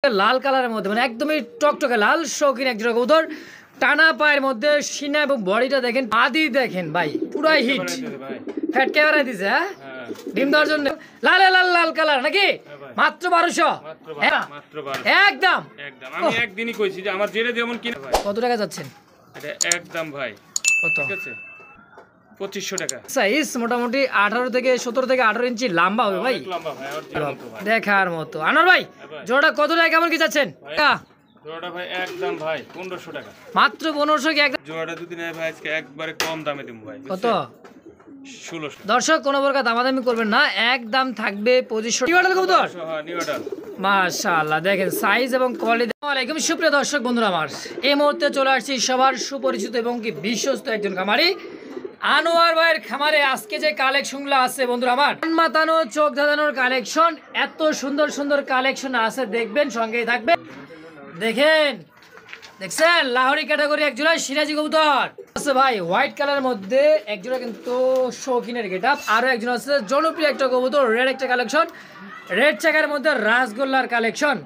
লাল কালারের মধ্যে মানে একদমই টকটকে লাল শৌখিন এক জোড়া কবুতর টানা পায়ের মধ্যে সিনা এবং বডিটা দেখেন আদি দেখেন ভাই পুরাই হিট ফ্যাট ক্যামেরা দিছে হ্যাঁ ডিম দেওয়ার জন্য লাল লাল লাল কালার নাকি মাত্র 1200 একদম আমি একদিনই কইছি যে আমার জেরে যেমন কিনা ভাই কত টাকা যাচ্ছেন এটা একদম ভাই কত ঠিক আছে 2500 টাকা সাইজ মোটামুটি 18 থেকে 17 থেকে 18 ইঞ্চি লম্বা হবে ভাই লম্বা ভাই আর যেমন তো ভাই দেখার মতো আনোয়ার ভাই জোড়াটা কত টাকা কেমন কি যাচ্ছেন জোড়াটা ভাই একদম ভাই 1500 টাকা মাত্র 1500 কি একদম জোড়াটা যদি নেয় ভাই আজকে একবারে কম দামে দেব ভাই কত 1600 দর্শক কোনো প্রকার দামাদামি করবেন না একদম থাকবে 2500 নিউডাল কবুতর হ্যাঁ নিউডাল মাশাআল্লাহ দেখেন সাইজ এবং কোয়ালিটি। আসসালামু আলাইকুম সুপ্রিয় দর্শক বন্ধুরা আমার এই মুহূর্তে চলে আসছি সবার সুপরিচিত এবং কি বিশ্বস্ত একজন খামারি আনোয়ার ভাইয়ের খামারে। আজকে যে কালেকশনগুলো আছে বন্ধুরা আমার মাতানো চোখ ধাঁধানোর কালেকশন, এত সুন্দর সুন্দর কালেকশন আছে দেখবেন সঙ্গেই থাকবে। দেখেন দেখছেন লাহোরি ক্যাটাগরি একজোড়া সিরাজি কবুতর আছে ভাই হোয়াইট কালারের মধ্যে একজোড়া কিন্তু শৌখিনের গেটআপ, আরো একজন আছে জনপ্রিয় একটা কবুতর রেড একটা কালেকশন, রেড চাকার মধ্যে রাসগোল্লার কালেকশন,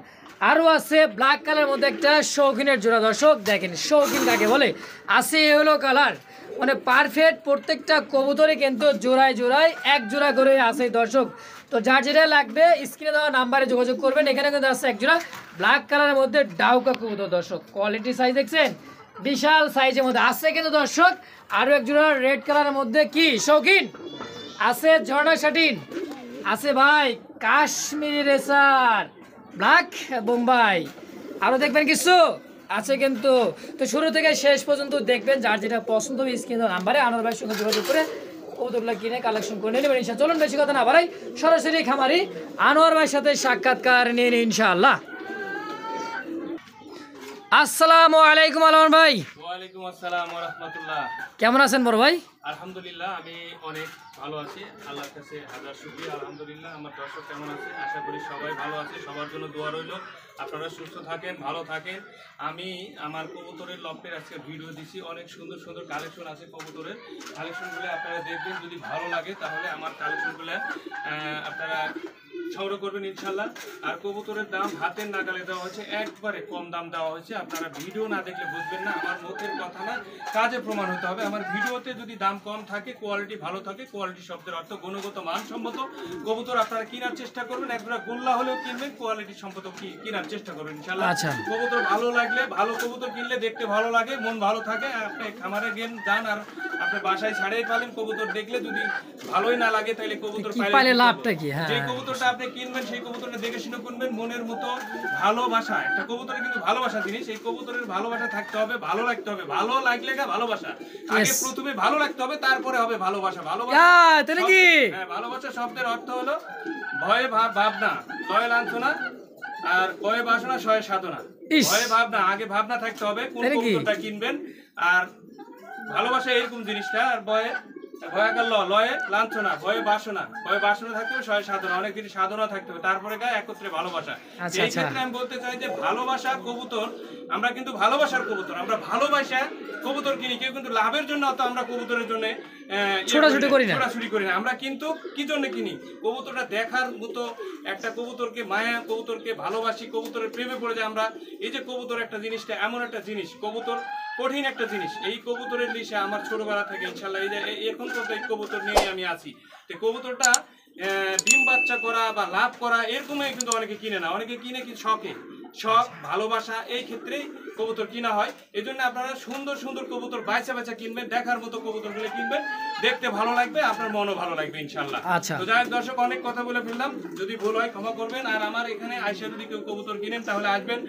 আরো আছে ব্ল্যাক কালারের মধ্যে একটা শৌখিনের জোড়া। দর্শক দেখেন শৌখিন কাকে বলে, আছে হলো কালার মানে পারফেক্ট প্রত্যেকটা কবুতরে কিন্তু জোড়ায় জোড়ায় এক জোড়া করে আছে দর্শক। তো যার যেটা লাগবে স্ক্রিনে দেওয়া নাম্বারে যোগাযোগ করবেন। এখানে কিন্তু আছে এক জোড়া ব্ল্যাক কালারের মধ্যে ডাউকা কবুতর দর্শক, কোয়ালিটি সাইজ দেখছেন বিশাল সাইজের মধ্যে আছে কিন্তু দর্শক। আরো এক জোড়া রেড কালারের মধ্যে কি শৌখিন আছে ঝর্ণা শাটিন, আছে ভাই কাশ্মীরি রেসার ব্ল্যাক বোম্বাই, আরো দেখবেন কিছু আছে কিন্তু। তো শুরু থেকে শেষ পর্যন্ত দেখবেন, যার যেটা পছন্দ হবে স্ক্রিনে নাম্বারে আনোয়ার ভাইয়ের সঙ্গে যোগাযোগ করে কবুতরগুলো কিনে কালেকশন করে নেবেন ইনশাআল্লাহ। চলুন বেশি কথা না বাড়াই, সরাসরি খামারি আনোয়ার ভাইয়ের সাথে সাক্ষাৎকার নিয়ে নিন ইনশাআল্লাহ। আসসালামু আলাইকুম আনোয়ার ভাই। ওয়ালাইকুম আসসালাম ওয়া রাহমাতুল্লাহ। কেমন আছেন বড় ভাই? আলহামদুলিল্লাহ আমি অনেক ভালো আছি, আল্লাহর কাছে হাজার শুকরিয়া। আলহামদুলিল্লাহ আমার দর্শক কেমন আছে? আশা করি সবাই ভালো আছে, সবার জন্য দোয়া রইল, আপনারা সুস্থ থাকেন ভালো থাকেন। আমি আমার কবুতরের লফটের আজকে ভিডিও দিছি, অনেক সুন্দর সুন্দর কালেকশন আছে কবুতরের। কালেকশনগুলো আপনারা দেখবেন, যদি ভালো লাগে তাহলে আমার কালেকশনগুলো আপনারা সংগ্রহ করবেন ইনশাল্লাহ। আর কবুতরের দাম হাতের নাগালে দেওয়া হয়েছে, একবারে কম দাম দেওয়া হয়েছে। আপনারা ভিডিও না দেখলে বুঝবেন না, আমার মুখের কথা না কাজে প্রমাণ হতে হবে। আমার ভিডিওতে যদি দাম কম থাকে, কোয়ালিটি ভালো থাকে, কোয়ালিটি শব্দের অর্থ গুণগত মানসম্মত কবুতর আপনারা কেনার চেষ্টা করবেন। একবার গোল্লা হলেও কিনবেন, কোয়ালিটি সম্মত কেনার চেষ্টা করবেন ইনশাল্লাহ। কবুতর ভালো লাগলে, ভালো কবুতর কিনলে দেখতে ভালো লাগে, মন ভালো থাকে। আপনি খামারে যান আর আপনি বাসায় ছাড়িয়ে পালেন, কবুতর দেখলে যদি ভালোই না লাগে তাহলে কবুতর পাইলে লাভটা কি? যে কবুতরটা আপনি কিনবেন সেই কবুতরটা দেখে শুনে কিনবেন, মনের মতো ভালোবাসা। একটা কবুতরের কিন্তু ভালোবাসা জিনিস, এই কবুতরের ভালোবাসা থাকতে হবে, ভালো লাগতে হবে। ভালো লাগলে ভালোবাসা, আগে প্রথমে ভালো লাগতে হবে, তারপরে হবে ভালোবাসা। ভালোবাসা হ্যাঁ, ভালোবাসা শব্দের অর্থ হলো ভয়ে ভাবনা, লয়ে লাঞ্ছনা, আর ভয়ে বাসনা শয়ে সাধনা। ভয়ে ভাবনা, আগে ভাবনা থাকতে হবে কোন কবুতরটা কিনবেন। আর ভালোবাসা এরকম জিনিসটা। আর লয়ে লাঞ্ছনা, ভয়ে বাসনা, ভয়ে বাসনা থাকতে হবে, শয়ে সাধনা, অনেক কিছু সাধনা থাকতে হবে, তারপরে একত্রে ভালোবাসা। এই ক্ষেত্রে আমি বলতে চাই যে ভালোবাসা কবুতর, আমরা কিন্তু ভালোবাসার কবুতর, আমরা ভালোবাসা কবুতর কিনি। কেউ কিন্তু লাভের জন্য অত আমরা কবুতরের জন্য ছোটাছুটি করি না। আমরা কিন্তু কি জন্য কিনি? কবুতরটা দেখার মতো একটা কবুতরকে মায়া, কবুতরকে ভালোবাসি, কবুতরের প্রেমে পড়ে যায় আমরা। এই যে কবুতর একটা জিনিসটা এমন একটা জিনিস, কবুতর কঠিন একটা জিনিস। এই কবুতরের লিসে আমার ছোটবেলা থেকে ইনশাল্লাহ এই যে এখন পর্যন্ত এই কবুতর নিয়ে আমি আছি। তো কবুতরটা ডিম বাচ্চা করা বা লাভ করা এরকমই কিন্তু অনেকে কিনে না, অনেকে কিনে কি শখে, শখ ভালোবাসা এই ক্ষেত্রেই কবুতর কিনা হয়। এই জন্য আপনারা সুন্দর সুন্দর কবুতর বাইচা বাইচা কিনবেন, দেখার মতো কবুতরগুলো কিনবেন, দেখতে ভালো লাগবে, আপনার মনও ভালো লাগবে ইনশাল্লাহ। তো যাই হোক দর্শক, অনেক কথা বলে ফেললাম, যদি ভুল হয় ক্ষমা করবেন। আর আমার এখানে আইসা যদি কেউ কবুতর কিনেন তাহলে আসবেন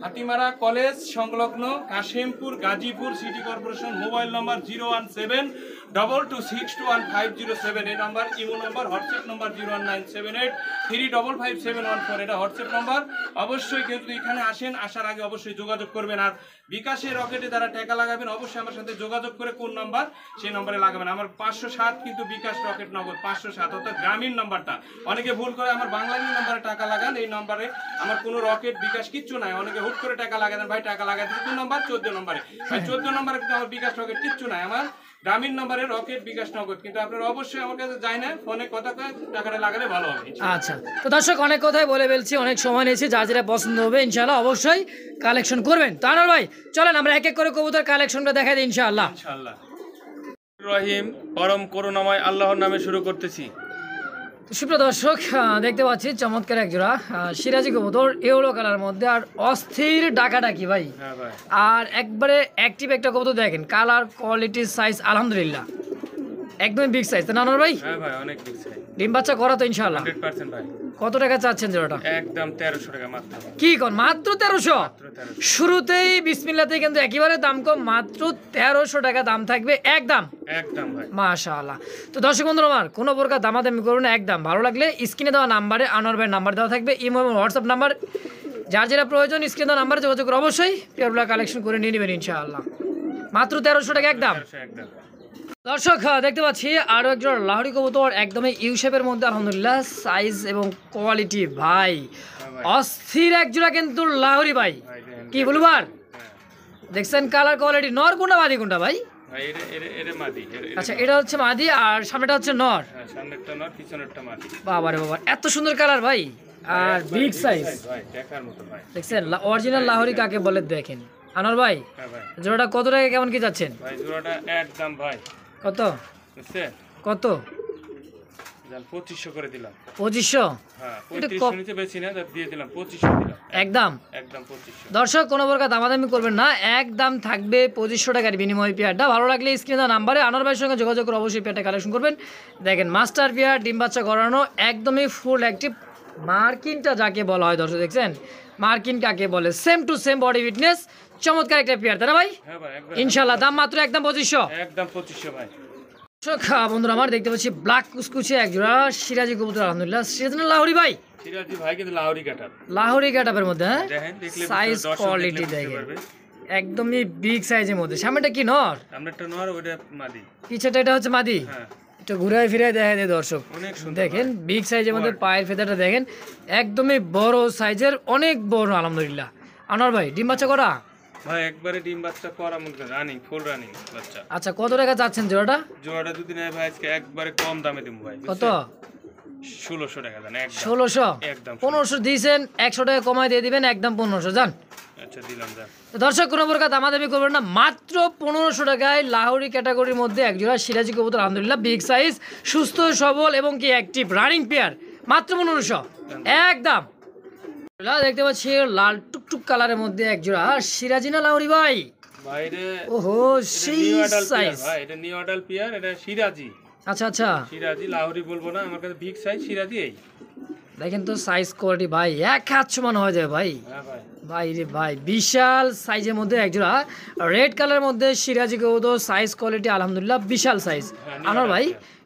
হাতিমারা কলেজ সংলগ্ন Kashimpur, Gazipur city corporation. Mobile নম্বর 01722621507। এই number imo number, WhatsApp number 01978355714। এটা হোয়াটসঅ্যাপ নাম্বার। অবশ্যই কেউ যদি এখানে আসেন, আসার আগে অবশ্যই যোগাযোগ করবেন। আর বিকাশে রকেটে যারা টাকা লাগাবেন অবশ্যই আমার সাথে যোগাযোগ করে কোন নাম্বার সেই নম্বরে লাগাবেন। আমার 507 কিন্তু বিকাশ রকেট নগদ 507, অর্থাৎ গ্রামীণ নাম্বারটা। অনেকে ভুল করে আমার বাংলাদেশ নাম্বারে টাকা লাগান, এই নাম্বারে আমার কোনো রকেট বিকাশ কিচ্ছু নাই। অনেকে হুট করে টাকা লাগাতেন, ভাই টাকা লাগাতে কোন নাম্বার? 14 নম্বরে। ভাই 14 নম্বরে কিন্তু আমার বিকাশ রকেট কিচ্ছু নাই। আমার গ্রামীণ নম্বরে রকেট বিকাশ নগদ, কিন্তু আপনারা অবশ্যই আমার কাছে যাই না, ফোনে কথা কয়ে টাকাটা লাগালে ভালো হবে। আচ্ছা, তো দর্শক অনেক কথাই বলে ফেলছি, অনেক সময় নিয়েছি, যার যেটা পছন্দ হবে ইনশাআল্লাহ অবশ্যই কালেকশন করবেন। তো আনোয়ার ভাই চলেন আমরা এক এক করে কবুতর কালেকশনটা দেখাই দিই ইনশাআল্লাহ। ইনশাআল্লাহ। রহিম, পরম করুণাময় আল্লাহর নামে শুরু করতেছি। তো সুপ্রিয় দর্শক দেখতে পাচ্ছি চমৎকার এক জোড়া সিরাজি কবুতর ইয়েলো কালার মধ্যে, আর অস্থির ডাকাডাকি ভাই। হ্যাঁ ভাই, আর একবারে অ্যাক্টিভ একটা কবুতর দেখেন, কালার কোয়ালিটি সাইজ আলহামদুলিল্লাহ একদমই বিগ সাইজ। তো নানোর ভাই হ্যাঁ ভাই, অনেক বিগ সাইজ, ডিম বাচ্চা করা তো ইনশাআল্লাহ 100% ভাই। কত টাকা চাচ্ছেন জোড়াটা? একদম 1300 টাকা মাত্র। কি কোন মাত্র 1300? মাত্র 1300। শুরুতেই বিসমিল্লাতেই কিন্তু একেবারে দাম কম, মাত্র 1300 টাকা দাম থাকবে একদম। একদম ভাই, মাশাআল্লাহ। তো দর্শক বন্ধুরা আমার কোনো প্রকার দামাদামি করুন না, একদম ভালো লাগলে স্ক্রিনে দেওয়া নাম্বারে আনোয়ার ভাইয়ের নাম্বার দেওয়া থাকবে, ইমো এবং হোয়াটসঅ্যাপ নাম্বার, যার যেটা প্রয়োজন স্ক্রিনে দেওয়া নাম্বারে যোগাযোগ করে অবশ্যই পেয়ারগুলো কালেকশন করে নিয়ে নেবেন ইনশাআল্লাহ। মাত্র 1300 টাকা একদম। 1300 একদম। দর্শক দেখতে পাচ্ছি আরও একজন লাহোরি কবুতর একদমই ইউ শেপের মধ্যে আলহামদুলিল্লাহ, সাইজ এবং কোয়ালিটি ভাই অস্থির এক জোড়া কিন্তু লাহোরি ভাই, ভাই দেখেন, কি বলবার হ্যাঁ দেখছেন কালার কোয়ালিটি। নর কোনটা মাদি কোনটা ভাই? ভাই, এরে মাদি। আচ্ছা, এটা হচ্ছে মাদি আর সামনেটা হচ্ছে নর। হ্যাঁ, সামনেরটা নর, পিছনেরটা মাদি। বাবা রে বাবা, এত সুন্দর কালার ভাই, আর বিগ সাইজ ভাই, দেখার মতো ভাই। দেখছেন অরিজিনাল লাহোরি কাকে বলে দেখেন। আনোয়ার ভাই হ্যাঁ ভাই, জোড়াটা কত টাকা কেমন কি যাচ্ছেন? ভাই জোড়াটা একদম ভাই, কত বুঝছেন? কত? জান 2500 করে দিলাম। 2500? হ্যাঁ, এটা 3500 নিচে বেশি না, দিয়ে দিলাম 2500 দিলাম। একদম একদম 2500। দর্শক কোনো প্রকার দামাদামি করবেন না, একদম থাকবে 2500 টাকার বিনিময় পেয়ারটা। ভালো লাগলে স্ক্রিনে দেওয়া নাম্বারে আনোয়ার ভাইয়ের সঙ্গে যোগাযোগ করে অবশ্যই পেয়ারটা কালেকশন করবেন। দেখেন মাস্টার পেয়ার, ডিম বাচ্চা করানো, একদমই ফুল অ্যাক্টিভ। মার্কিনটা যাকে বলা হয় দর্শক দেখছেন, মার্কিন কাকে বলে, same to same body fitness, চমৎকার একটা পেয়ার, তাই না ভাই? হ্যাঁ ভাই, একদম ইনশাল্লাহ দাম মাত্র একদম 2500। একদম 2500 ভাই। দর্শক বন্ধুরা আমার দেখতে পাচ্ছি ব্ল্যাক কুচকুচে এক জোড়া সিরাজি কবুতর আলহামদুলিল্লাহ, সিরাজি না লাহোরি ভাই? সিরাজি ভাই কিন্তু লাহোরি কাটার। লাহোরি কাটাপের মধ্যে, হ্যাঁ দেখেন, দেখলে সাইজ দর্শক কোয়ালিটি দেখলে বুঝতে দেখেন পারবে। একদমই বিগ সাইজের মধ্যে। সামনেটা কি নর? সামনেরটা নর, ওইটা মাদি। পিছেটা এটা হচ্ছে মাদি। হ্যাঁ, একটু ঘুরে ফিরে দেখা দেয় দর্শক, অনেক সুন্দর দেখেন বিগ সাইজের মধ্যে পায়ের ফেদাটা দেখেন, একদমই বড় সাইজের, অনেক বড় আলহামদুলিল্লাহ। আনোয়ার ভাই ডিম বাচ্চা করা? ভাই একবারে ডিম বাচ্চা করা মনে করেন, রানিং, ফুল রানিং বাচ্চা। আচ্ছা, কত টাকা চাচ্ছেন জোড়াটা? জোড়াটা যদি নেয় ভাই আজকে একবারে কম দামে দিব ভাই। কত? 1600 টাকা দেন একদম। 1600? একদম 1500 দিয়েছেন, 100 টাকা কমায় দিয়ে দিবেন, একদম 1500 যান। আচ্ছা, দিলাম যান। তো দর্শক কোনো প্রকার দামাদামি করবেন না, মাত্র 1500 টাকায় লাহোরি ক্যাটাগরির মধ্যে একজোড়া সিরাজি কবুতর আলহামদুলিল্লাহ, বিগ সাইজ, সুস্থ সবল এবং কি অ্যাক্টিভ রানিং পেয়ার, মাত্র 1500 একদম। দেখতে পাচ্ছি লাল টুকটুক কালারের মধ্যে একজোড়া সিরাজি না লাহোরি ভাই? ভাইরে ওহো সেই নিউ অ্যাডাল পিয়ার সাইজ। ভাই, এটা নিউ অ্যাডাল পিয়ার, এটা সিরাজি। আচ্ছা আচ্ছা, সিরাজি লাহোরি বলবো না, আমার কাছে বিগ সাইজ সিরাজি এই। দেখেন তো সাইজ কোয়ালিটি ভাই এক হাত সমান হয়ে যায় ভাই। হ্যাঁ ভাই, ভাই রে ভাই, বিশাল সাইজের মধ্যে একজোড়া রেড কালারের মধ্যে সিরাজি কবুতর, সাইজ কোয়ালিটি আলহামদুলিল্লাহ বিশাল সাইজ। হ্যাঁ, আনোয়ার ভাই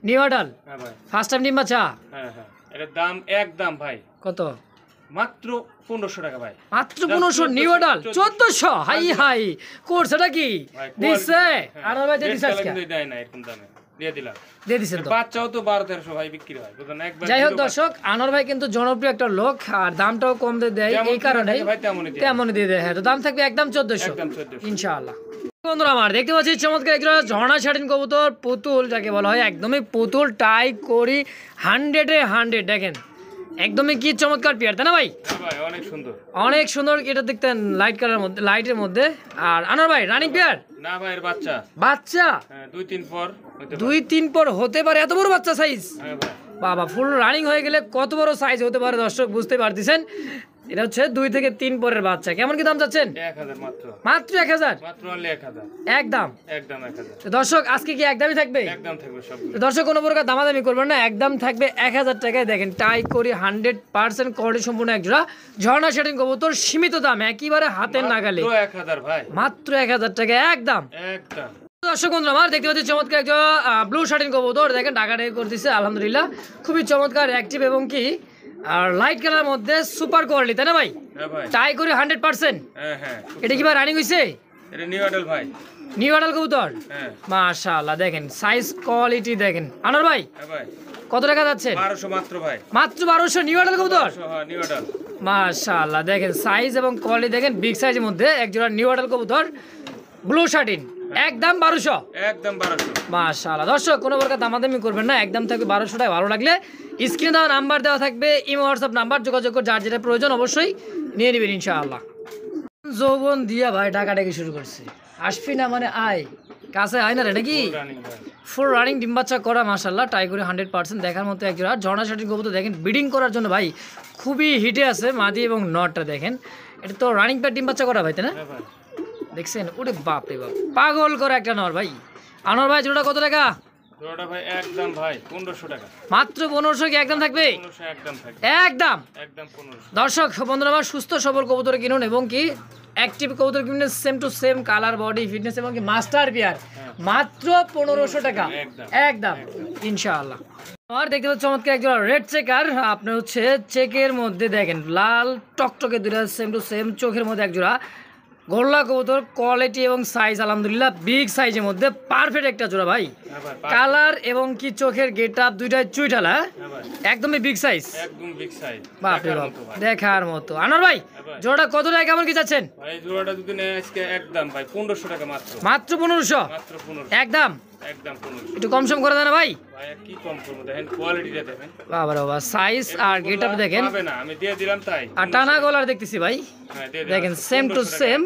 নিউ অ্যাডাল হ্যাঁ ভাই, ফার্স্ট টাইম ডিম বাচ্চা? হ্যাঁ হ্যাঁ, এটার দাম একদম ভাই কত? মাত্র 1500 টাকা ভাই। মাত্র 1500 new adult 1400? High high course এটা কি ভাই, দিছে? হ্যাঁ, আনোয়ার ভাই দিয়ে দিছে রেড আজকে? কালার কিন্তু দেয় না এরকম দামে, দিয়ে দিলাম। দিয়ে দিছেন তো? বাচ্চাও তো 1200-1300 ভাই বিক্রি হয়, বুঝলেন না? একবার যাই হোক জিরো দর্শক, আনোয়ার ভাই কিন্তু জনপ্রিয় একটা লোক, আর দামটাও কম দিয়ে দেয়, যেমন এই কারণে কিনা থাকে ভাই তেমনই দিয়ে তেমনই দিয়ে দেয়। হ্যাঁ, তো দাম থাকবে একদম 1400 একদম 1400। ইনশাআল্লাহ। বন্ধুরা আমার দেখতে পাচ্ছি চমৎকার একটা ঝর্ণা শাটিন কবুতর, পুতুল যাকে বলা হয়, একদমই পুতুল, টাই করি 100-এ 100 দেখেন, একদমই কি চমৎকার পেয়ার, তাই না ভাই? হ্যাঁ ভাই, অনেক সুন্দর। অনেক সুন্দর, এটা দেখতেন লাইট কালারের মধ্যে, লাইটের মধ্যে। আর আনোয়ার ভাই রানিং পেয়ার? না ভাই, এর বাচ্চা বাচ্চা হ্যাঁ 2-3 পর হইতে পারে। 2-3 পর হতে পারে, এত বড় বাচ্চা সাইজ? হ্যাঁ ভাই, বাবা, ফুল রানিং হয়ে গেলে কত বড় সাইজ হতে পারে দর্শক বুঝতে পারতেছেন। এটা হচ্ছে 2 থেকে 3 পরের বাচ্চা। কেমন কি দাম চাচ্ছেন? 1000 মাত্র। মাত্র 1000 মাত্র অনলি 1000 একদম। একদম 1000 তো দর্শক আজকে কি একদমই থাকবে? একদম থাকবে সব। তো দর্শক কোনো প্রকার দামাদামি করবেন না, একদম থাকবে 1000 টাকায়। দেখেন টাই করি 100% কোয়ালিটি সম্পূর্ণ একজোড়া ঝর্ণা শাটিন কবুতর, সীমিত দাম, একেবারে হাতের নাগালে, মাত্র 1000 ভাই, মাত্র 1000 টাকা একদম। একদম। দর্শক বন্ধুরা আমার দেখতে পাচ্ছি চমৎকার একটা ব্লু শাটিন কবুতর, দেখেন ঢাকাটাই করতেছে আলহামদুলিল্লাহ, খুবই চমৎকার অ্যাক্টিভ এবং কি আর লাইট কালার মধ্যে সুপার কোয়ালিটি, তাই না ভাই? হ্যাঁ ভাই, টাই করি 100%। হ্যাঁ হ্যাঁ, এটা কি ভাই রানিং হইছে? এটা নিউ অ্যাডাল ভাই। নিউ অ্যাডাল কবুতর, হ্যাঁ মাশাআল্লাহ, দেখেন সাইজ কোয়ালিটি দেখেন। আনোয়ার ভাই হ্যাঁ ভাই, কত টাকা যাচ্ছে? 1200 মাত্র ভাই। মাত্র 1200 নিউ অ্যাডাল কবুতর, 1200, হ্যাঁ নিউ অ্যাডাল। মাশাআল্লাহ, দেখেন সাইজ এবং কোয়ালিটি দেখেন, বিগ সাইজের মধ্যে একজোড়া নিউ অ্যাডাল কবুতর ব্লু শাটিন, একদম 1200। একদম 1200। মাশাআল্লাহ দর্শক, কোনো প্রকার দামাদামি করবেন না, একদম থাকবে 1200 টাকা। ভালো লাগলে স্ক্রিনে দেওয়া নাম্বার দেওয়া থাকবে, ইমো হোয়াটসঅ্যাপ নাম্বার, যোগাযোগ করে যার যেটা প্রয়োজন অবশ্যই নিয়ে নেবেন ইনশাআল্লাহ। যৌবন দিয়া ভাই ডাকাডাকি শুরু করছে, আসবি না মানে আয়, কাছে আয় না রে নাকি। ফুল রানিং ডিম বাচ্চা করা মাশাআল্লাহ, টাইগরে 100% দেখার মতো এক জোড়া। ঝর্ণা শাটির কবুতর দেখেন ব্রিডিং করার জন্য ভাই খুবই হিটে আছে, মাদি এবং নটটা দেখেন। এটা তো রানিং প্যাড ডিম বাচ্চা করা ভাই, তাই না? দেখছেন, ওরে বাপ রে বাপ, পাগল করা একটা নর ভাই। আনোয়ার ভাই জোড়া কত টাকা? জোড়াটা ভাই একদম ভাই 1500 টাকা। মাত্র 1500 কি একদম থাকবে? 1500 একদম থাকবে। একদম একদম 1500। দর্শক বন্ধুরা আমার, সুস্থ সবল কবুতর কিনুন এবং কি অ্যাক্টিভ কবুতর কিনুন, same to same colour, body, fitness এবং কি মাস্টার পেয়ার, মাত্র 1500 টাকা একদম ইনশাআল্লাহ। আর দেখতে পাচ্ছি চমৎকার একজন রেড চেকার, আপনার হচ্ছে চেকের মধ্যে দেখেন লাল টকটকে দুটা সেম টু সেম, চোখের মধ্যে এক জোড়া গোল্লা কবুতর, কোয়ালিটি এবং সাইজ আলহামদুলিল্লাহ বিগ সাইজের মধ্যে পারফেক্ট একটা জোড়া ভাই। কালার এবং কি চোখের গেট আপ দুইটাই চুইঠালা, একদমই বিগ সাইজ, একদম বিগ সাইজ, বাপ রে বাপ দেখার মতো। আনোয়ার ভাই জোড়াটা কত টাকা কেমন কি যাচ্ছেন? ভাই জোড়াটা যদি নেয় আজকে একদম ভাই 1500 টাকা মাত্র। মাত্র 1500 মাত্র 1500 একদম। একদম 1500। একটু কম সম করে দেন না ভাই। ভাই কি কম করব, দেখেন কোয়ালিটিটা দেখেন। বাবা রে বাবা, সাইজ আর গেট আপ দেখেন, পাবে না, আমি দিয়ে দিলাম তাই। আর টানা গলার দেখতেছি ভাই, হ্যাঁ দিয়ে দিলাম। দেখেন সেম টু সেম,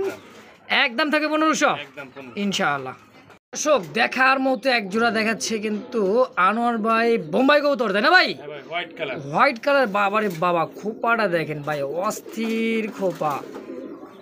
একদম থাকে 1500 একদম 1500 ইনশাআল্লাহ। দর্শক দেখার মতো এক জোড়া দেখাচ্ছে কিন্তু আনোয়ার ভাই, বোম্বাই কবুতর তাই না ভাই? হ্যাঁ ভাই হোয়াইট কালার। হোয়াইট কালার, বাবারে বাবা, খোপাটা দেখেন ভাই, অস্থির খোপা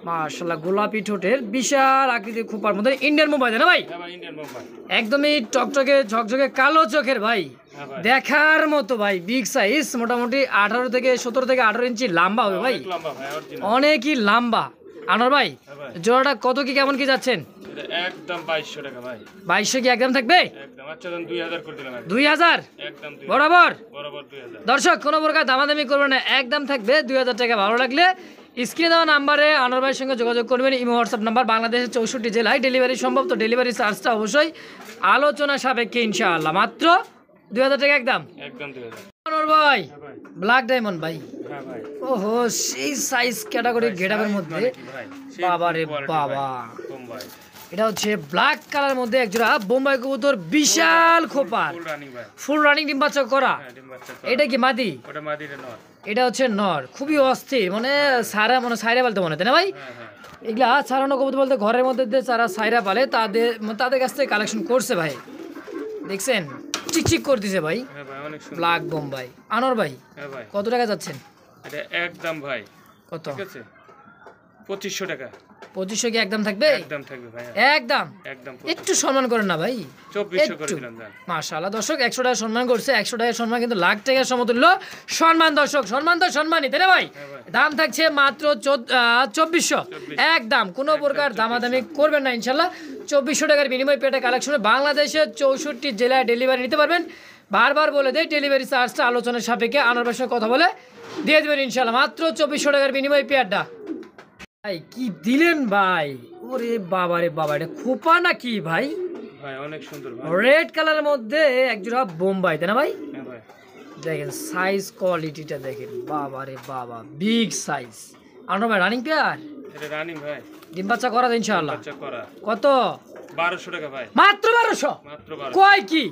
মাশাআল্লাহ, গোলাপি ঠোঁটের বিশাল আকৃতির খোপার মধ্যে ইন্ডিয়ান মোবাইল তাই না ভাই? হ্যাঁ ভাই ইন্ডিয়ান বোম্বাই, একদমই টকটকে ঝকঝকে কালো চোখের ভাই, হ্যাঁ ভাই দেখার মতো ভাই, বিগ সাইজ, মোটামুটি 18 থেকে 17 থেকে 18 ইঞ্চি লম্বা হবে ভাই, অনেক লম্বা ভাই, অরিজিনাল অনেকই লম্বা। আনোয়ার ভাই হ্যাঁ ভাই জোড়াটা কত কি কেমন কি যাচ্ছেন? এটা একদম 2200 টাকা ভাই। 2200 কি একদম থাকবে? একদম। আচ্ছা দেন 2000 করে দিলাম একদম। 2000 একদম 2000 বরাবর। বরাবর 2000। দর্শক কোনো প্রকার দামাদামি করবেন না, একদম থাকবে 2000 টাকা। ভালো লাগলে স্ক্রিনে দেওয়া নাম্বারে আনোয়ার ভাইয়ের সঙ্গে যোগাযোগ করবেন, ইমো হোয়াটসঅ্যাপ নাম্বার, বাংলাদেশের 64 জেলায় ডেলিভারি সম্ভব, তো ডেলিভারি চার্জটা অবশ্যই আলোচনা সাপেক্ষে ইনশাআল্লাহ। মাত্র 2000 টাকা একদম একদম 2000। আনোয়ার ভাই হ্যাঁ ভাই ব্ল্যাক ডায়মন্ড ভাই, হ্যাঁ ভাই ওহো সেই সাইজ ক্যাটাগরি গেটআপের মধ্যে, ভাই বাবা রে বাবা, বোম্বাই এটা হচ্ছে ব্ল্যাক কালার মধ্যে একজোড়া বোম্বাই কবুতর, বিশাল খোপার, ফুল রানিং ভাই। ফুল রানিং ডিম বাচ্চা করা। হ্যাঁ ডিম বাচ্চা তো। এটা কি মাদি? ওটা মাদিরে নর। এটা হচ্ছে নর, খুবই অস্থির, মানে সারা মানে সাইরা বলতে মনে তাই না ভাই? হ্যাঁ হ্যাঁ এগুলা ছাড়ানো কবুতর বলতে ঘরের মধ্যে দিয়ে যারা সাইরা পালে তাদের কাছ থেকে কালেকশন করছে ভাই, দেখছেন চিকচিক করতেছে ভাই, হ্যাঁ ভাই অনেক সুন্দর। ব্ল্যাক বোম্বাই। আনোয়ার ভাই হ্যাঁ ভাই কত টাকা যাচ্ছেন? এটা একদম ভাই কত? ঠিক আছে 2500 টাকা 2500 কি একদম থাকবে? একদম থাকবে ভাই একদম। একদম একটু সম্মান করেন না ভাই, 2400 করে একটু। দিলাম জান। মাশাআল্লাহ দর্শক 100 টাকা সম্মান করছে, 100 টাকার সম্মান কিন্তু লাখ টাকার সমতুল্য সম্মান। দর্শক সম্মান তো সম্মানই তাই না ভাই? হ্যাঁ ভাই দাম থাকছে মাত্র 2400 একদম। কোনো প্রকার দামাদামি করবেন না ইনশাল্লাহ। 2400 টাকার বিনিময় পেটে কালেকশনে বাংলাদেশের 64 জেলায় ডেলিভারি নিতে পারবেন। বারবার বলে দেয় ডেলিভারি চার্জটা আলোচনার সাপেক্ষে আনার সঙ্গে কথা বলে দিয়ে দেবেন ইনশাল্লাহ। মাত্র 2400 টাকার বিনিময় পেয়ারটা ভাই কি দিলেন ভাই, ওরে বাবা রে বাবা, এটা খোপা না কি ভাই? ভাই অনেক সুন্দর ভাই। রেড কালারের মধ্যে একজোড়া বোম্বাই তাই না ভাই? হ্যাঁ ভাই দেখেন সাইজ কোয়ালিটিটা দেখেন, বাবা রে বাবা, বিগ সাইজ। আনো ভাই রানিং পেয়ার, এটা রানিং ভাই, ডিম বাচ্চা করা তো ইনশাআল্লাহ। বাচ্চা করা। কত? 1200 টাকা ভাই। মাত্র 1200? মাত্র 1200। কয় কি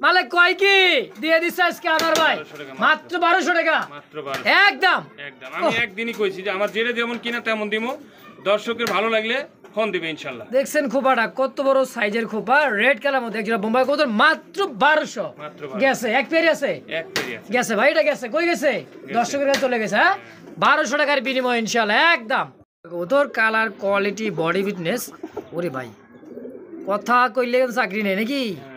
মালিক, কয় কি দিয়ে দিচ্ছে আজকে আনার ভাই? 1200 টাকা মাত্র 1200 টাকা মাত্র 1200 একদম। একদম। আমি একদিনই কইছি যে আমার যেটা যেমন কিনা তেমন দিমু, দর্শকের ভালো লাগলে ফোন দিবে ইনশাআল্লাহ। দেখছেন খোপাটা কত বড় সাইজের খোপা, রেড কালার মধ্যে একজোড়া বোম্বাই কত? মাত্র 1200 মাত্র 1200 গেছে। এক পেয়ারি আছে? এক পেরি আছে। গেছে ভাই, এটা গেছে, কই গেছে? দর্শকের কাছে চলে গেছে। হ্যাঁ 1200 টাকার বিনিময় ইনশাআল্লাহ একদম। ওদের কালার কোয়ালিটি বডি ফিটনেস, ওরে ভাই কথা কইলে চাকরি নেই নাকি? হ্যাঁ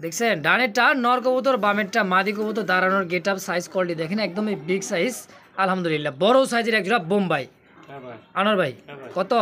দেখছেন ডানেরটা নর কবুতর, বামেরটা মাদি কবুতর, দাঁড়ানোর গেট আপ সাইজ কোয়ালিটি দেখেন একদমই বিগ সাইজ আলহামদুলিল্লাহ, বড় সাইজের একজোড়া বোম্বাই। হ্যাঁ ভাই আনোয়ার ভাই হ্যাঁ ভাই। কত?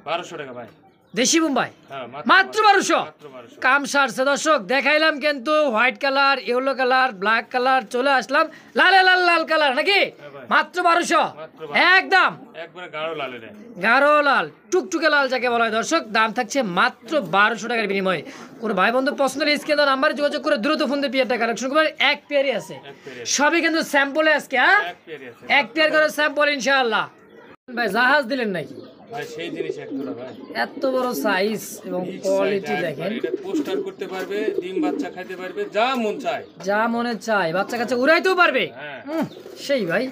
1200 টাকা ভাই। দেশি বোম্বাই হ্যাঁ মাত্র 1200 মাত্র 1200। কাম সারছে দর্শক। দেখাইলাম কিন্তু white colour, yellow colour, black colour, চলে আসলাম লালে লাল লাল কালার নাকি? হ্যাঁ ভাই। মাত্র 1200 মাত্র 1200। একদম। একবারে গাঢ় লাল রে। গাঢ় লাল টুকটুকে লাল যাকে বলা হয় দর্শক, দাম থাকছে মাত্র 1200 টাকার বিনিময়ে। কোনো ভাই বন্ধু পছন্দের স্ক্রিনে দেওয়া নাম্বারে যোগাযোগ করে দ্রুত ফোন দিয়ে পেয়ারটা কালেকশন করবেন। এক পেয়ারই আছে, এক পেরি আছে। সবই কিন্তু স্যাম্পলে আজকে। হ্যাঁ এক পেরি আছে। এক পেয়ার করে স্যাম্পল ইনশাআল্লাহ। ভাই জাহাজ দিলেন নাকি? ভাই সেই জিনিস এক জোড়া ভাই, এত বড় সাইজ এবং Big কোয়ালিটি size, দেখেন, এটা পোস্টার করতে পারবে, ডিম বাচ্চা খাইতে পারবে, যা মন চায়। যা মনে চায় বাচ্চা কাচ্চা উড়াইতেও পারবে। হ্যাঁ সেই ভাই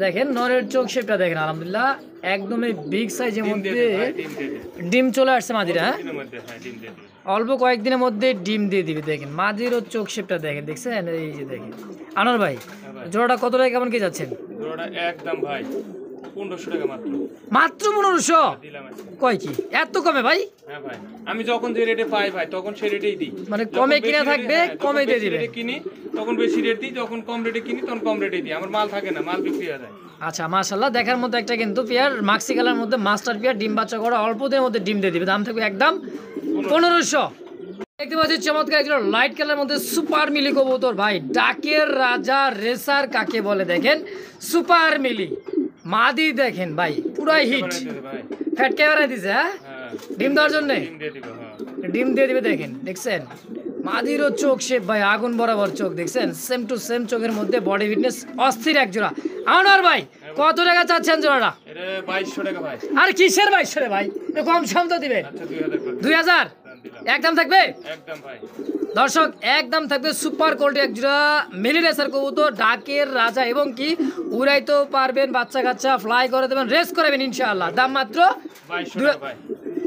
দেখেন নরের চোখ শেপটা দেখেন আলহামদুলিল্লাহ একদমই বিগ সাইজের ডিম দিয়ে মধ্যে দিবে ভাই, ডিম দিয়ে দিবে ডিম চলে আসছে মাদিরা। হ্যাঁ দিনের মধ্যে, হ্যাঁ ডিম দিয়ে দিবে। অল্প কয়েকদিনের মধ্যে ডিম দিয়ে দিবে দেখেন মাদিরও চোখ শেপটা দেখেন, দেখছেন এই যে দেখেন। আনোয়ার ভাই হ্যাঁ ভাই, জোড়াটা কত টাকা কেমন কি যাচ্ছেন? জোড়াটা একদম ভাই 1500 টাকা মাত্র মাত্র 1500? দিলাম আজকে। কয় কি এত কমে ভাই? হ্যাঁ ভাই, আমি যখন যে রেটে পাই ভাই তখন সেই রেটেই দিই। মানে যখন কমে বেশি কিনা রেটে- থাকবে হ্যাঁ, যখন কমে দিয়ে বেশি দিবে। রেটে কিনি তখন বেশি রেট দিই, যখন কম রেটে কিনি তখন কম রেটে দিই। আমার মাল থাকে না, মাল বিক্রি হয়ে যায়। আচ্ছা মাশাআল্লাহ দেখার মতো একটা কিন্তু পেয়ার মাক্সি কালার মধ্যে মাস্টার পেয়ার ডিম বাচ্চা করা অল্প দিনের মধ্যে ডিম দিয়ে দিবে, দাম থাকবে একদম 1500। দেখতে পাচ্ছি চমৎকার একটা লাইট কালার মধ্যে সুপার মিলি কবুতর ভাই, ডাকের রাজা রেসার কাকে বলে দেখেন, সুপার মিলি মাদি দেখেন ভাই পুরাই হিট, বানাই দিতে ভাই। ফ্যাট ক্যামেরা দিছে। হ্যাঁ হ্যাঁ ডিম দেওয়ার জন্য ডিম দিয়ে দিবে। হ্যাঁ ডিম দিয়ে দিবে দেখেন, দেখছেন মাদিরও চোখ শেপ ভাই আগুন বরাবর চোখ, দেখছেন সেম টু সেম চোখের মধ্যে বডি ফিটনেস অস্থির এক জোড়া। আনোয়ার ভাই কত টাকা চাচ্ছেন জোড়াটা? এটা 2200 টাকা ভাই। আর কিসের 2200 রে ভাই, একটু কম সম তো দিবেন। আচ্ছা 2000 করে 2000 দিলাম। একদম থাকবে একদম ভাই, দর্শক, একদম থাকবে সুপার কোয়ালিটি এক জোড়া মিলি রেসার কবুতর ডাকের রাজা, এবং কি উড়াইতেও পারবেন, বাচ্চা কাচ্চা ফ্লাই করে দেবেন, রেস করাবেন ইনশাআল্লাহ। দাম মাত্র 2200 টাকা ভাই।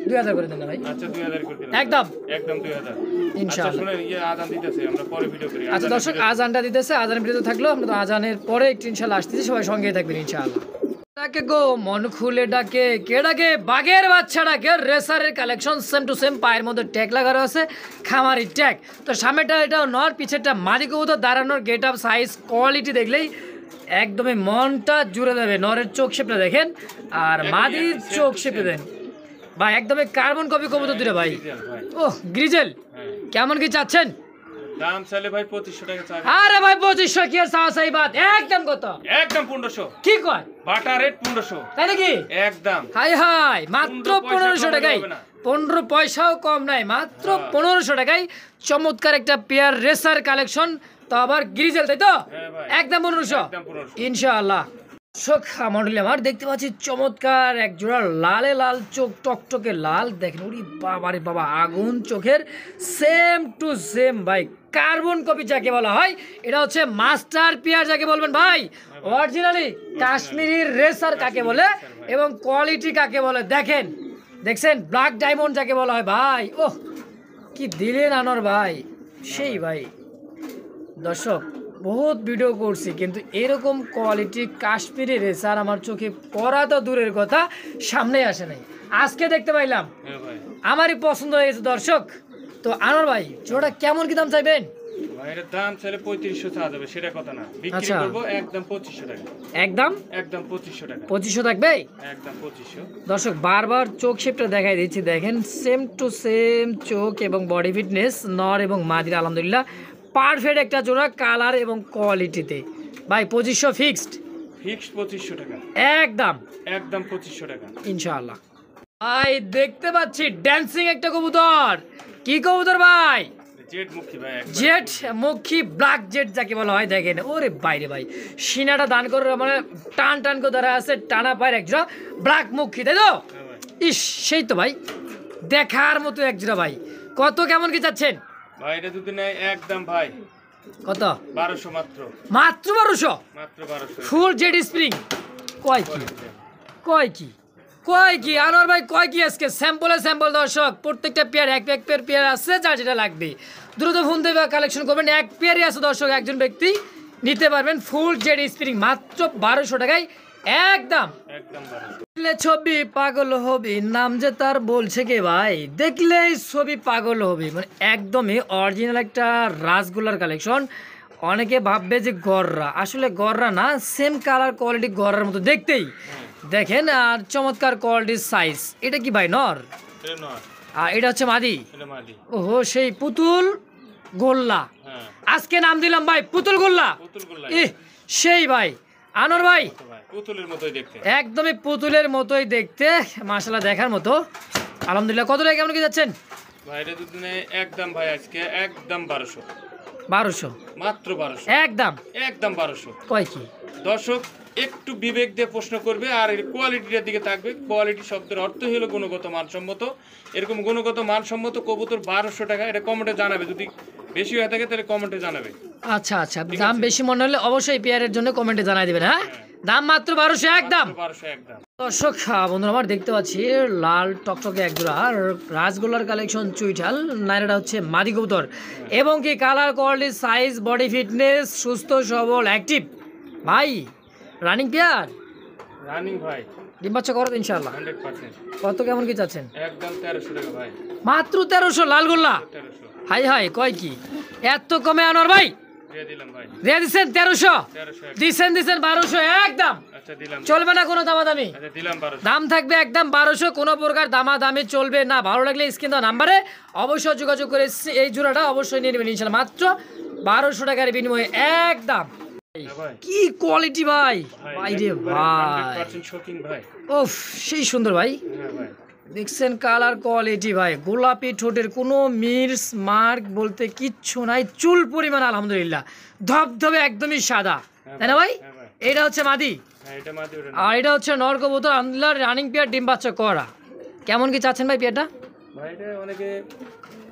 2000 করে দেন না ভাই, আচ্ছা 2000 করে দিলাম। একদম একদম 2000 ইনশাআল্লাহ। আচ্ছা শুনেন, আজান দিতেছে, আমরা পরে ভিডিও করি। আচ্ছা দর্শক আজানটা দিতেছে, আজানের ভিডিও থাকলো, আমরা তো আজানের পরে একটু ইনশাআল্লাহ আসতেছি, সবাই সঙ্গেই থাকবেন ইনশাআল্লাহ। ডাকে গো মন খুলে ডাকে, কে ডাকে? বাঘের বাচ্চা ডাকে। রেসারের কালেকশন সেম টু সেম, পায়ের মধ্যে ট্যাগ লাগানো আছে, খামারি ট্যাগ। তো সামনেটা এটা নর, পিছেরটা মাদি কবুতর, দাঁড়ানোর গেট আপ সাইজ কোয়ালিটি দেখলেই একদমই মনটা জুড়ে দেবে। নরের চোখ শেপটা দেখেন আর মাদির চোখ শেপে দেন ভাই, একদমই কার্বন কপি কবুতর দুটো ভাই। ভাই ওহ গ্রিজেল হ্যাঁ, কেমন কি চাচ্ছেন? দাম চাইলে ভাই 2500 টাকা চাই। আরে ভাই 2500 কি আর চাওয়া চাই বাদ, একদম কত? একদম 1500। কি কয় বাটা রেট 1500 তাই নাকি? একদম। হাই হাই মাত্র 1500 টাকায়, 15 পয়সাও কম নাই, মাত্র 1500 টাকায় চমৎকার একটা পেয়ার রেসার কালেকশন, তো আবার গ্রিজেল, তাই তো? হ্যাঁ ভাই, একদম 1500 একদম 1500। ইনশাআল্লাহ। মন্ডলী আমার দেখতে পাচ্ছি চমৎকার এক জোড়া লালে লাল চোখ, টকটকে লাল দেখেন, ওরে বাবা রে বাবা আগুন চোখের, সেম টু সেম ভাই, কার্বন কপি যাকে বলা হয়, এটা হচ্ছে মাস্টার পেয়ার যাকে বলবেন ভাই, অরিজিনালি কাশ্মীরি রেসার কাকে বলে এবং কোয়ালিটি কাকে বলে দেখেন, দেখছেন ব্ল্যাক ডায়মন্ড যাকে বলা হয় ভাই। ওহ কি দিলেন আনোয়ার ভাই, সেই ভাই। দর্শক বহুত ভিডিও করছি কিন্তু এরকম কোয়ালিটি কাশ্মীরি রেসার আমার চোখে পড়া তো দূরের কথা, সামনে আসে নাই, আজকে দেখতে পাইলাম, হ্যাঁ ভাই, আমারই পছন্দ হয়ে গেছে দর্শক। তো আনোয়ার ভাই জোড়া কেমন কি দাম চাইবেন? ভাই এর দাম চাইলে 3500 চাওয়া যাবে, সেটা কথা না, বিক্রি আচ্ছা। করব একদম 2500 টাকা। একদম একদম 2500 টাকা। 2500 থাকবে একদম 2500। দর্শক, বারবার চোখ শেপটা দেখাই দিচ্ছি, দেখেন সেম টু সেম চোখ এবং বডি ফিটনেস নর এবং মাদির আলহামদুলিল্লাহ পারফেক্ট একটা জোড়া কালার এবং কোয়ালিটিতে ভাই। 2500 ফিক্সড, ফিক্সড 2500 টাকা। একদম একদম 2500 টাকা ইনশাআল্লাহ। ভাই দেখতে পাচ্ছি ড্যান্সিং একটা কবুতর, কি কবুতর ভাই? জেড মুখী ভাই, একবার। জেট মুখী, ব্ল্যাক জেট যাকে বলা হয় দেখেন, ওরে বাইরে ভাই সিনাটা দান করে মানে টান টান করে ধরা আছে, টানা পায়ের একজোড়া ব্ল্যাক মুখী, তাই তো? হ্যাঁ ভাই, ইস সেই তো ভাই, দেখার মতো একজোড়া ভাই। কত কেমন কি চাচ্ছেন ভাই এটা যদি নেয় একদম ভাই কত? 1200 মাত্র। মাত্র 1200? মাত্র 1200। Full jade spring. কয় কি কয় কি কয় কি আনোয়ার ভাই, কয় কি আজকে স্যাম্পলে স্যাম্পল দর্শক, প্রত্যেকটা পেয়ার এক এক পেয়ার আছে, যার যেটা লাগবে দ্রুত ফোন দেবে কালেকশন করবেন। এক পেয়ারই আছে দর্শক, একজন ব্যক্তি নিতে পারবেন ফুল জেড স্প্রিং মাত্র 1200 টাকায় একদম। একদম 1200। দেখলে ছবি পাগল হবি, নাম যে তার বলছে কে ভাই, দেখলেই ছবি পাগল হবি, মানে একদমই অরিজিনাল একটা রাসগোল্লার কালেকশন। অনেকে ভাববে যে গররা, আসলে গররা না, সেম কালার কোয়ালিটি গররার মতো দেখতেই দেখেন, আর চমৎকার কোয়ালিটির সাইজ। এটা কি ভাই নর? এটা নয়, আর এটা হচ্ছে মাদি। এটা মাদি। ওহো সেই পুতুল গোল্লা, হ্যাঁ, আজকে নাম দিলাম ভাই পুতুল গোল্লা। পুতুল গোল্লা। ই সেই ভাই আনোয়ার ভাই তো ভাই পুতুলের মতোই দেখতে। একদমই পুতুলের মতোই দেখতে, মাশাআল্লাহ দেখার মতো আলহামদুলিল্লাহ। কত টাকা কেমন কি যাচ্ছেন ভাই এটা যদি নেয় একদম ভাই আজকে একদম 1200। 1200 মাত্র 1200। একদম। একদম 1200। কয় কি দর্শক একটু বিবেক দিয়ে প্রশ্ন করবে আর এর কোয়ালিটিটার দিকে থাকবে। কোয়ালিটি শব্দের অর্থ হলো গুণগত মানসম্মত। এরকম গুণগত মানসম্মত কবুতর 1200 টাকা, এটা কমেন্টে জানাবে। যদি বেশি হয়ে থাকে তাহলে কমেন্টে জানাবে। আচ্ছা আচ্ছা, দাম বেশি মনে হলে অবশ্যই পেয়ারের জন্য কমেন্টে জানাই দিবেন। হ্যাঁ, দাম মাত্র 1200 একদম। 1200 একদম। দর্শক বন্ধুরা আমার দেখতে পাচ্ছি লাল টকটকে একজোড়া রাসগোল্লার কালেকশন চুইঠাল, নাইরাটা হচ্ছে মাদি কবুতর এবং কি colour quality size body fitness সুস্থ সবল অ্যাক্টিভ ভাই, রানিং পেয়ার রানিং ভাই, ডিম বাচ্চা করো ইনশাআল্লাহ 100%। কত কেমন কি চাচ্ছেন? একদম 1300 টাকা ভাই, মাত্র 1300 লালগোল্লা। 1300 হাই হাই কয় কি এত কমে আনোয়ার ভাই? দিয়ে দিলাম ভাই, দিয়ে দিচ্ছেন 1300, 1300 দিচ্ছেন 1200 একদম। আচ্ছা দিলাম, চলবে না কোনো দামাদামি? আচ্ছা দিলাম 1200। দাম থাকবে একদম 1200, কোনো প্রকার দামাদামি চলবে না। ভালো লাগলে স্ক্রিন দেওয়া নাম্বারে অবশ্যই যোগাযোগ করে এই জোড়াটা অবশ্যই নিয়ে নেবেন ইনশাআল্লাহ, মাত্র 1200 টাকার বিনিময়ে একদম। ভাই কি কোয়ালিটি ভাই, ভাই রে ভাই, 100% শৌখিন ভাই। ওফ সেই সুন্দর ভাই, হ্যাঁ ভাই, দেখছেন কালার কোয়ালিটি ভাই, গোলাপি ঠোঁটের কোনো মির্স মার্ক বলতে কিচ্ছু নাই, চুল পরিমাণ আলহামদুলিল্লাহ, ধবধবে একদমই সাদা, তাই না ভাই? হ্যাঁ ভাই, এটা হচ্ছে মাদি হ্যাঁ এটা মাদি ওটা না। আর এটা হচ্ছে নর কবুতর আলহামদুলিল্লাহ রানিং পেয়ার, ডিম বাচ্চা করা। কেমন কি চাচ্ছেন ভাই পেয়ারটা? ভাই এটা অনেকে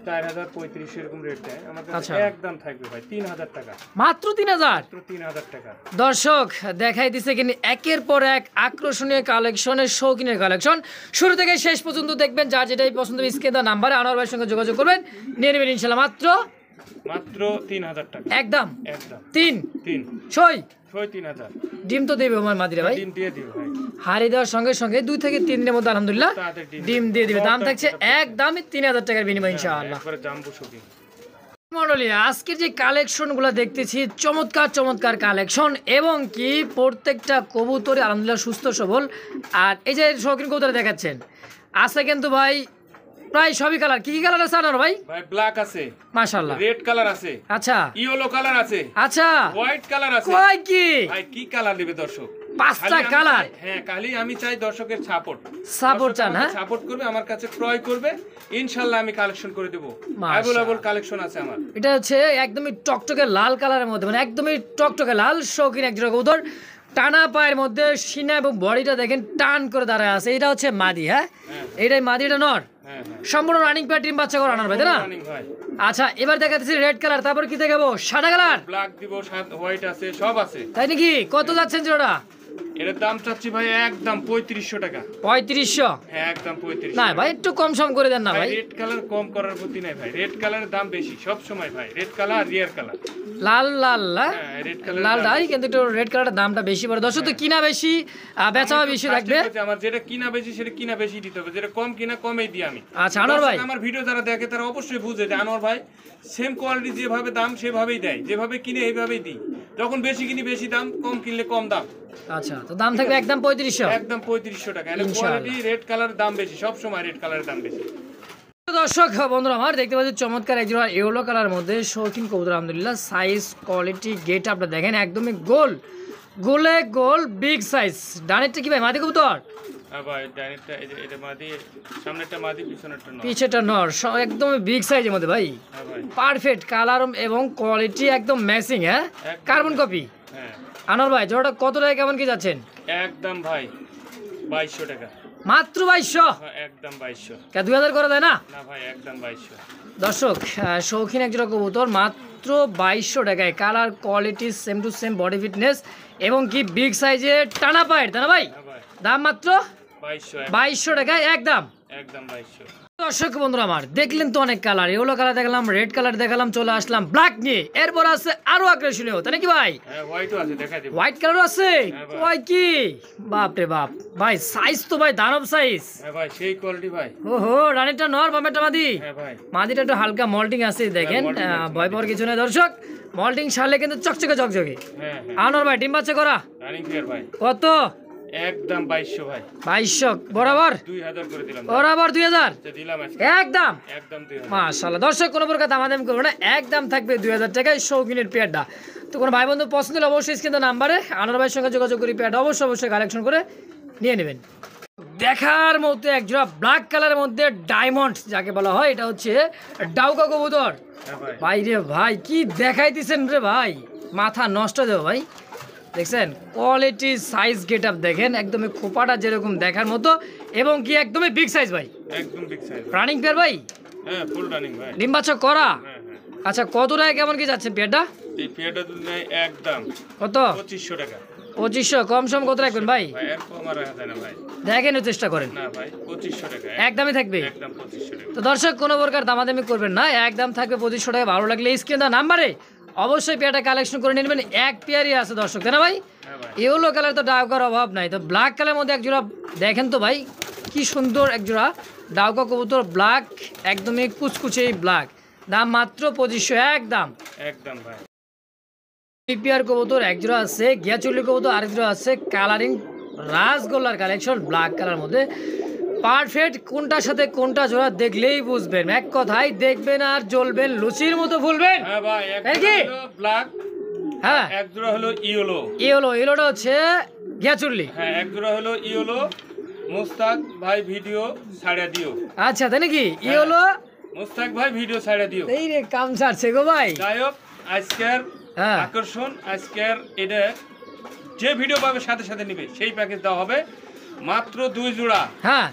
4035 এরকম রেট দেয়, আমার আচ্ছা। কাছে একদম থাকবে ভাই 3000 টাকা, মাত্র 3000। মাত্র 3000 টাকা। দর্শক দেখাই দিছে কিন্তু একের পর এক আকর্ষণীয় কালেকশনের শৌখিনের কালেকশন, শুরু থেকে শেষ পর্যন্ত দেখবেন। যার যেটাই পছন্দ স্ক্রিনে দেওয়া নাম্বারে আনোয়ার ভাইয়ের সঙ্গে যোগাযোগ করবেন, নিয়ে নেবেন ইনশাআল্লাহ মাত্র মাত্র 3000 টাকা একদম। একদম 3 3 ছয় 3000 ডিম তো দেবে আমার মাদিরা ভাই, ডিম দিয়ে দিও ভাই, হাড়ি দেওয়ার সঙ্গে সঙ্গে 2 থেকে 3 দিনের মধ্যে আলহামদুলিল্লাহ তাদের ডিম দিয়ে দিবে। দাম থাকছে একদমই 3000 টাকার বিনিময় ইনশাআল্লাহ। একবারে জাম্বো শৌখিন মডেলি আজকের যে কালেকশনগুলো দেখতেছি চমৎকার চমৎকার কালেকশন এবং কি প্রত্যেকটা কবুতরই আলহামদুলিল্লাহ সুস্থ সবল। আর এই যে শৌখিন কবুতর দেখাচ্ছেন আছে কিন্তু ভাই প্রায় সবই কালার। কি কি কালার আছে আনার ভাই? ভাই ব্ল্যাক আছে, মাশাআল্লাহ, রেড কালার আছে, আচ্ছা ইয়েলো কালার আছে, আচ্ছা হোয়াইট কালার আছে। কয় কি ভাই কি কালার নেবে দর্শক? 5টা কালার। হ্যাঁ খালি আমি চাই দর্শকের সাপোর্ট চান। হ্যাঁ সাপোর্ট করবে, আমার কাছে ক্রয় করবে, ইনশাআল্লাহ আমি কালেকশন করে দেব। মাশাআল্লাহ। অ্যাভেলেবল কালেকশন আছে আমার। এটা হচ্ছে একদমই টকটকে লাল কালারের মধ্যে, মানে একদমই টকটকে লাল শৌখিন একজোড়া কবুতর, টানা পায়ের মধ্যে সিনা এবং বডিটা দেখেন টান করে দাঁড়ায় আছে। এটা হচ্ছে মাদি। হ্যাঁ এটাই মাদি, এটা নর, হ্যাঁ হ্যাঁ সম্পূর্ণ রানিং পেয়ার ডিম বাচ্চা করে আনার ভাই, তাই না? রানিং ভাই। আচ্ছা এবার দেখাচ্ছি রেড কালার, তারপর কি দেখাবো? সাদা কালার। ব্ল্যাক দিব, হোয়াইট আছে, সব আছে। তাই নাকি? কত যাচ্ছেন জোড়া? এর দাম চাচ্ছি ভাই একদম 3500 টাকা। 3500? হ্যাঁ একদম 3500। না ভাই একটু কম সম করে দেন না ভাই। রেড কালার কম করার গতি নাই ভাই, রেড কালারের দাম বেশি সব সময় ভাই। রেড কালার রিয়ার কালার, লাল লাল হ্যাঁ রেড কালার লাল ডাই, কিন্তু একটু রেড কালারের দামটা বেশি পড়ে। দর্শক তো কিনা বেশি বেচাও বেশি থাকবে। আমার যেটা কিনা বেশি সেটা কিনা বেশি দিতে হবে, যেটা কম কিনা কমেই দিই আমি। আচ্ছা আনোয়ার ভাই, আমার ভিডিও যারা দেখে তারা অবশ্যই বুঝে যে আনোয়ার ভাই সেম কোয়ালিটি যেভাবে দাম সেভাবেই দেয়, যেভাবে কিনে এইভাবেই দিই। যখন বেশি কিনি বেশি দাম, কম কিনলে কম দাম। আচ্ছা তো দাম থাকবে একদম 3500। একদম 3500 টাকা। এর কোয়ালিটি রেড কালার দাম বেশি, সব সময় রেড কালারের দাম বেশি। দর্শক বন্ধুরা আমার দেখতে পাচ্ছি চমৎকার একজোড়া ইয়েলো কালার মধ্যে শৌখিন কবুতর আলহামদুলিল্লাহ, সাইজ কোয়ালিটি গেট আপটা দেখেন একদমই গোল গোলে গোল বিগ সাইজ। ডানেরটা কি ভাই মাদি কবুতর? হ্যাঁ ভাই ডাইনেরটা এটা মাদি, সামনেরটা মাদি, পিছনেরটা নর। পিছেটা নর, একদমই বিগ সাইজের মধ্যে ভাই, হ্যাঁ ভাই পারফেক্ট কালার এবং কোয়ালিটি একদম ম্যাচিং। হ্যাঁ কার্বন কপি। হ্যাঁ আনোয়ার ভাই জোড়াটা কত টাকা কেমন কি যাচ্ছেন? একদম ভাই 2200 টাকা। মাত্র 2200? হ্যাঁ একদম 2200। 2000 করে দেয় না? না ভাই একদম 2200। দর্শক শৌখিন একজোড়া কবুতর মাত্র 2200 টাকায়, colour quality same to same, body fitness এবং কি বিগ সাইজের টানা পায়ের, তাই না ভাই? হ্যাঁ ভাই দাম মাত্র 2200 টাকায় একদম। একদম 2200। দর্শক বন্ধুরা আমার দেখলেন তো অনেক কালার, ইয়েলো কালার দেখালাম, রেড কালার দেখালাম, চলে আসলাম ব্ল্যাক নিয়ে। এরপর আছে আরো আকর্ষণীয়, তাই নাকি ভাই? হ্যাঁ হোয়াইটও আছে, দেখাই দেব। হোয়াইট কালার আছে? ভাই। ওই কি বাপ রে বাপ ভাই, সাইজ তো ভাই দানব সাইজ। হ্যাঁ ভাই সেই কোয়ালিটি ভাই। ওহো রানীটা নর, বামেরটা মাদি। হ্যাঁ ভাই মাদিটা একটু হালকা মল্টিং আছে দেখেন, malting আছে, ভয় পাওয়ার কিছু নেই দর্শক, মল্টিং সারলে কিন্তু চকচকে চকচকে। হ্যাঁ হ্যাঁ আনোয়ার ভাই ডিম বাচ্চা করা রানিং ফেয়ার ভাই। কত? একদম 2200 ভাই। 2200 বরাবর? 2000 করে দিলাম। বরাবর 2000 আচ্ছা দিলাম আজকে একদম। একদম 2000। মাশাআল্লাহ দর্শক কোনো প্রকার দামাদামি করবো না, একদম থাকবে 2000 টাকায় শৌখিনের পেয়ারটা। তো কোনো ভাই বন্ধু পছন্দ হলে অবশ্যই স্ক্রিনে নাম্বারে আনোয়ার ভাইয়ের সঙ্গে যোগাযোগ করে পেয়ারটা অবশ্যই কালেকশন করে নিয়ে নেবেন। দেখার মতো একজোড়া ব্ল্যাক কালারের মধ্যে ডায়মন্ড যাকে বলা হয়, এটা হচ্ছে ডাউকা কবুতর। হ্যাঁ ভাই ভাই রে ভাই কি দেখাই দিচ্ছেন রে ভাই, মাথা নষ্ট দেবো ভাই। দেখছেন কোয়ালিটি সাইজ গেট আপ দেখেন একদমই খোপাটা যেরকম দেখার মতো এবং কি একদমই বিগ সাইজ ভাই একদম বিগ সাইজ রানিং পেয়ার ভাই হ্যাঁ ফুল রানিং ভাই ডিম বাচ্চা করা হ্যাঁ হ্যাঁ আচ্ছা কত টাকা কেমন কি যাচ্ছে পেয়ারটা এই পেয়ারটা দুধ নেয় একদম কত 2500 টাকা 2500 কম সম কত রাখবেন ভাই ভাই এর কম আর রাখা যায় না ভাই দেখেন চেষ্টা করেন না ভাই 2500 টাকা একদমই থাকবে একদম 2500 টাকা তো দর্শক কোনো প্রকার দামাদামি করবেন না একদম থাকবে 2500 টাকা ভালো লাগলে স্ক্রিন দা নাম্বারে অবশ্যই পেয়ারটা কালেকশন করে নেবেন এক পেয়ারই আছে দর্শক তাই না ভাই হ্যাঁ ভাই ইয়েলো কালার তো ডাউকার অভাব নাই তো ব্ল্যাক কালারের মধ্যে এক জোড়া দেখেন তো ভাই কি সুন্দর এক জোড়া ডাউকা কবুতর ব্ল্যাক একদমই কুচকুচে ব্ল্যাক দাম মাত্র 2500 একদম একদম ভাই পিপিআর কবুতর এক জোড়া আছে গিয়াচুলি কবুতর আরেক জোড়া আছে কালারিং রাসগোল্লার কালেকশন ব্ল্যাক কালার মধ্যে পারফেক্ট কোনটার সাথে কোনটা জোড়া দেখলেই বুঝবেন এক কথায় দেখবেন আর জ্বলবেন লুচির মতো ফুলবেন হ্যাঁ ভাই এক এই কি? হলো ব্ল্যাক হ্যাঁ এক জোড়া হলো ইয়েলো ইয়েলোটা হচ্ছে গিয়াচুল্লি হ্যাঁ এক জোড়া হলো ইয়েলো মুস্তাক ভাই ভিডিও ছাড়া দিও আচ্ছা তাই নাকি ইয়েলো মুস্তাক ভাই ভিডিও ছাড়া দিও এই রে কাম ছাড়ছে গো ভাই যাই হোক আজকের হ্যাঁ আকর্ষণ আজকের এটা যে ভিডিও পাবে সাথে সাথে নিবে সেই প্যাকেজ দেওয়া হবে মাত্র 2 জোড়া হ্যাঁ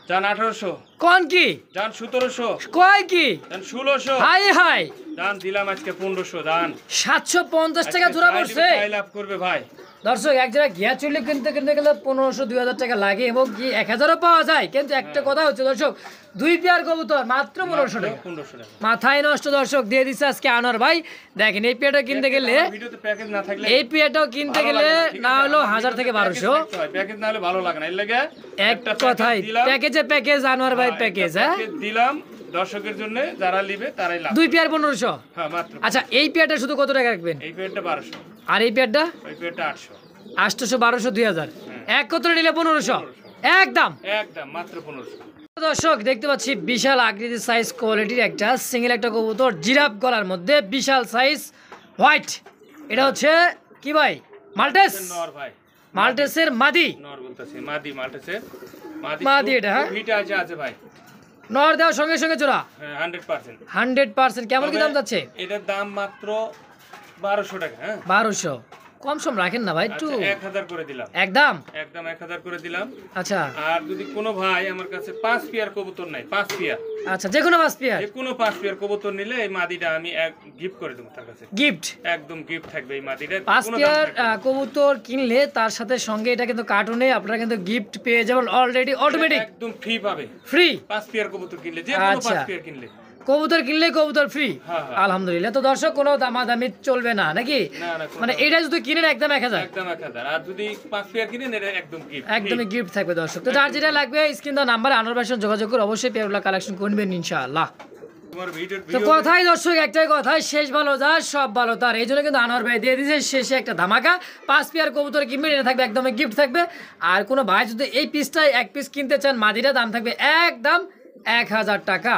যান 1800 কোন কি যান 1700 কয় কি যান 1600 হাই হাই দান দিলাম আজকে 1500 দান 750 টাকা জোড়া পড়ছে লাভ করবে ভাই দর্শক এক জায়গায় ঘিয়া চুল্লি কিনতে কিনতে গেলে 1500-2000 টাকা লাগে এবং কি 1000ও পাওয়া যায় কিন্তু একটা কথা হচ্ছে দর্শক দুই পেয়ার কবুতর মাত্র 1500 টাকা 1500 টাকা মাথায় নষ্ট দর্শক দিয়ে দিচ্ছে আজকে আনোয়ার ভাই দেখেন এই পেয়ারটা কিনতে গেলে ভিডিওতে প্যাকেজ না থাকলে এই পেয়ারটাও কিনতে গেলে না হলো 1000 থেকে 1200 প্যাকেজ না হলে ভালো লাগে না এর লাগে এক কথায় প্যাকেজ আনোয়ার ভাই প্যাকেজ হ্যাঁ দিলাম দর্শকের জন্য যারা নিবে তারাই লাভ দুই পেয়ার 1500 হ্যাঁ মাত্র আচ্ছা এই পেয়ারটা শুধু কত টাকা রাখবেন এই পেয়ারটা 1200 আর এই পেয়ারটা ওই পেয়ারটা 800 800 1200 2000 এক কত নিলে 1500 একদম একদম মাত্র 1500 দর্শক দেখতে পাচ্ছি বিশাল আকৃতির সাইজ কোয়ালিটির একটা সিঙ্গেল একটা কবুতর জিরাফ গলার মধ্যে বিশাল সাইজ হোয়াইট এটা হচ্ছে কি ভাই মাল্টেস নর ভাই মাল্টেসের মাদি নর বলতেছে মাদি মাল্টেসের মাদি এটা হ্যাঁ ভিটা আছে ভাই নর দেওয়ার সঙ্গে সঙ্গে জোড়া হ্যাঁ 100% 100% কেমন কি দাম যাচ্ছে এটার দাম মাত্র 1200 টাকা হ্যাঁ 1200 কম সম রাখেন না ভাই একটু আচ্ছা 1000 করে দিলাম একদম একদম 1000 করে দিলাম আচ্ছা আর যদি কোনো ভাই আমার কাছে 5 পেয়ার কবুতর নাই 5 পেয়ার আচ্ছা যে কোনো বাস পেয়ার যে কোনো 5 পেয়ার কবুতর নিলে এই মাদিটা আমি এক গিফট করে দেব তার কাছে গিফট একদম গিফট থাকবে এই মাদিটা 5 পেয়ার কবুতর কিনলে তার সাথে সঙ্গে এটা কিন্তু কার্টুনে আপনারা কিন্তু গিফট পেয়ে যাবেন অলরেডি অটোমেটিক একদম ফ্রি পাবে ফ্রি 5 পেয়ার কবুতর কিনলে যে কোনো আচ্ছা। 5 পেয়ার কিনলে কবুতর কিনলে কবুতর ফ্রি হ্যাঁ, হ্যাঁ। আলহামদুলিল্লাহ তো দর্শক কোনো দামাদামি চলবে না নাকি না না কোনো মানে এটা যদি কিনেন একদম 1000 একদম 1000 আর যদি 5 পেয়ার কিনেন এটা একদম গিফট একদমই গিফট থাকবে দর্শক তো যার যেটা লাগবে স্ক্রিন দা নাম্বার আনোয়ার ভাইয়ের সঙ্গে যোগাযোগ করে অবশ্যই পেয়ারগুলো কালেকশন করবেন ইনশাআল্লাহ তোমার ভিডিও তো কথাই দর্শক একটাই কথাই শেষ ভালো যা সব ভালো তার এই জন্য কিন্তু আনোয়ার ভাই দিয়ে দিয়েছে শেষে একটা ধামাকা 5 পেয়ার কবুতর কিনবেন এটা থাকবে একদমই গিফট থাকবে আর কোনো ভাই যদি এই পিসটাই এক পিস কিনতে চান মাদিরা দাম থাকবে একদম 1000 টাকা